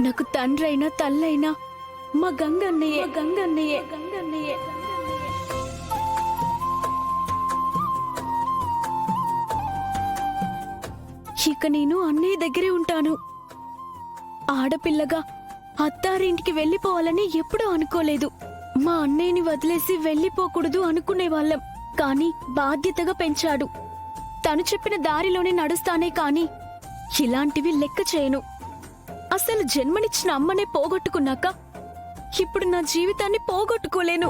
నాకు తండ్రైనా తల్లైనా మా గంగన్నయ్యే గంగన్నయ్యే గంగన్నయ్యే. ఇక నేను అన్నయ్య దగ్గరే ఉంటాను. ఆడపిల్లగా అత్తారింటికి వెళ్లిపోవాలని ఎప్పుడూ అనుకోలేదు. మా అన్నయ్యని వదిలేసి వెళ్లిపోకూడదు అనుకునేవాళ్ళం. కాని బాధ్యతగా పెంచాడు. తను చెప్పిన దారిలోనే నడుస్తానే కాని ఇలాంటివి లెక్క చేయను. అసలు జన్మనిచ్చిన అమ్మనే పోగొట్టుకున్నాక ఇప్పుడు నా జీవితాన్ని పోగొట్టుకోలేను.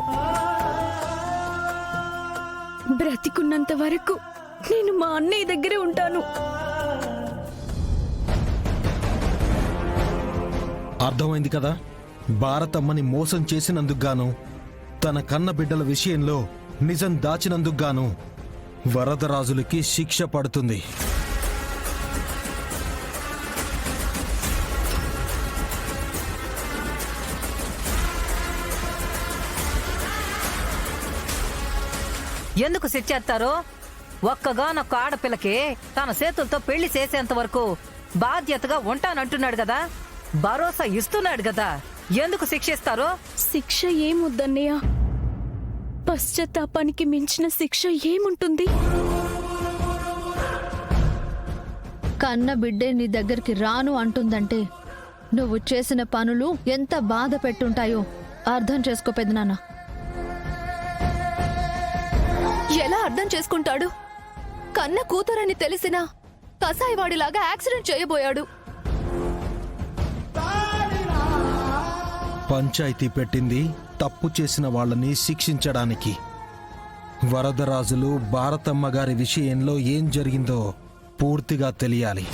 బ్రతికున్నంత వరకు నేను మా అన్నయ్య దగ్గరే ఉంటాను. అర్థమైంది కదా, భారతమ్మని మోసం చేసినందుకుగాను, తన కన్న బిడ్డల విషయంలో నిజం దాచినందుకుగాను వరదరాజులకి శిక్ష పడుతుంది. ఎందుకు శిక్షేస్తారు? ఒక్కగానొక్క ఆడపిల్లకి తన చేతులతో పెళ్లి చేసేంత వరకు బాధ్యతగా ఉంటానంటున్నాడు కదా, భరోసా ఇస్తున్నాడు కదా, ఎందుకు శిక్షిస్తారు? శిక్ష ఏముద్దన్నయ్య? పశ్చాత్తాపానికి మించిన శిక్ష ఏముంటుంది? కన్న బిడ్డే నీ దగ్గరికి రాను అంటుందంటే నువ్వు చేసిన పనులు ఎంత బాధ పెట్టుంటాయో అర్థం చేసుకో పెదనాన్న. ఎలా అర్థం చేసుకుంటాడు? కన్న కూతురని తెలిసినా కసాయివాడిలాగా యాక్సిడెంట్ చేయబోయాడు. పంచాయతీ పెట్టింది తప్పు చేసిన వాళ్ళని శిక్షించడానికి. వరదరాజులు భారతమ్మ గారి విషయంలో ఏం జరిగిందో పూర్తిగా తెలియాలి.